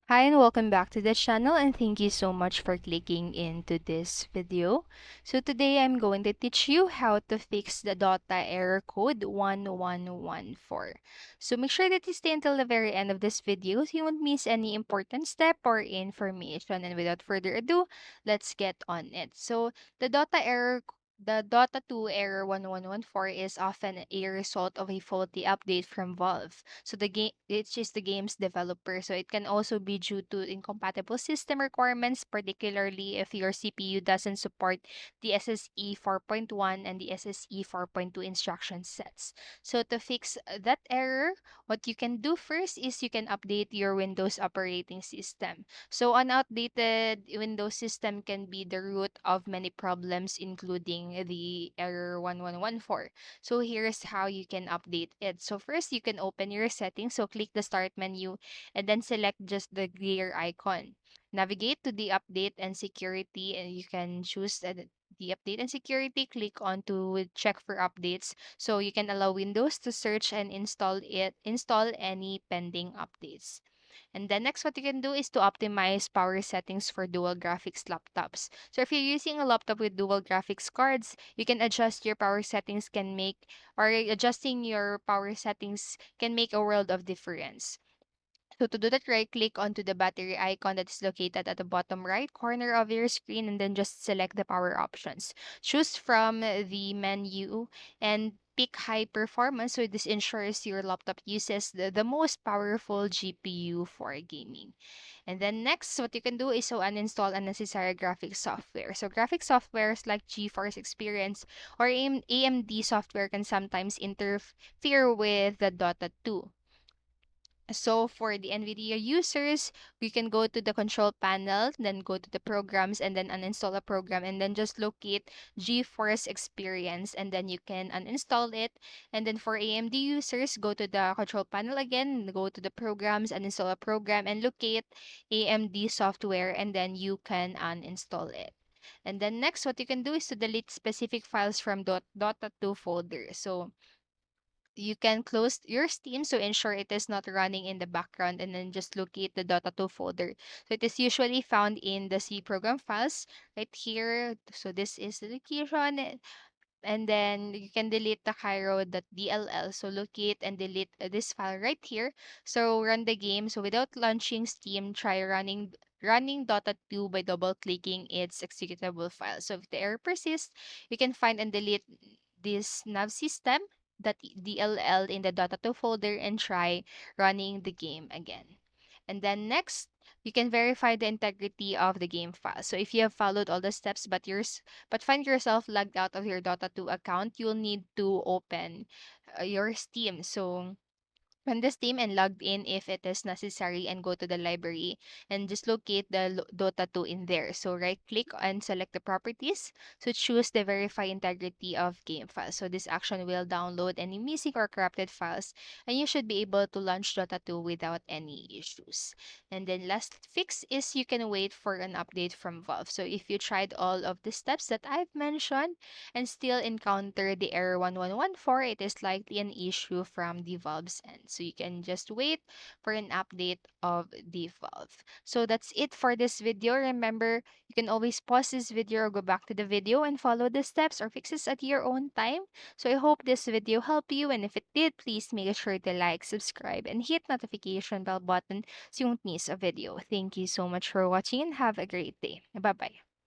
Hi and welcome back to the channel, and thank you so much for clicking into this video. So today I'm going to teach you how to fix the Dota error code 1114. So make sure that you stay until the very end of this video so you won't miss any important step or information. And without further ado, let's get on it. So the Dota 2 error 1114 is often a result of a faulty update from Valve. So it's just the game's developer. So it can also be due to incompatible system requirements, particularly if your CPU doesn't support the SSE 4.1 and the SSE 4.2 instruction sets. So to fix that error, what you can do first is you can update your Windows operating system. So an outdated Windows system can be the root of many problems, including the error 1114. So here's how you can update it. So first, you can open your settings. So click the start menu and then select just the gear icon. Navigate to the update and security, and you can choose the update and security. Click on to check for updates. So you can allow Windows to search and install any pending updates. And then next, what you can do is to optimize power settings for dual graphics laptops. So if you're using a laptop with dual graphics cards, you can adjust your power settings can make or adjusting your power settings can make a world of difference. So to do that, right click onto the battery icon that is located at the bottom right corner of your screen and then just select the power options. Choose from the menu and pick high performance, so this ensures your laptop uses the most powerful GPU for gaming. And then next, what you can do is to uninstall unnecessary graphics software. So graphics softwares like GeForce Experience or AMD software can sometimes interfere with the Dota 2. So for the NVIDIA users, we can go to the control panel, then go to the programs and then uninstall a program and then just locate GeForce Experience and then you can uninstall it. And then for AMD users, go to the control panel again, go to the programs, uninstall a program and locate AMD software and then you can uninstall it. And then next, what you can do is to delete specific files from Dota 2 folder. So you can close your Steam so ensure it is not running in the background and then just locate the Dota 2 folder. So it is usually found in the C program files right here. So this is the location and then you can delete the cairo.dll. So locate and delete this file right here. So run the game. So without launching Steam, try running Dota 2 by double clicking its executable file. So if the error persists, you can find and delete this nav system .dll in the Dota 2 folder and try running the game again. And then next, you can verify the integrity of the game file. So if you have followed all the steps but find yourself logged out of your Dota 2 account, you'll need to open your Steam. So run the Steam and logged in if it is necessary and go to the library and just locate the Dota 2 in there. So right click and select the properties. So choose the verify integrity of game files. So this action will download any missing or corrupted files and you should be able to launch Dota 2 without any issues. And then last fix is you can wait for an update from Valve. So if you tried all of the steps that I've mentioned and still encounter the error 1114, it is likely an issue from the Valve's end. So you can just wait for an update of the Valve. So that's it for this video. Remember, you can always pause this video or go back to the video and follow the steps or fixes at your own time. So I hope this video helped you, and if it did, please make sure to like, subscribe, and hit notification bell button so you won't miss a video. Thank you so much for watching and have a great day. Bye-bye.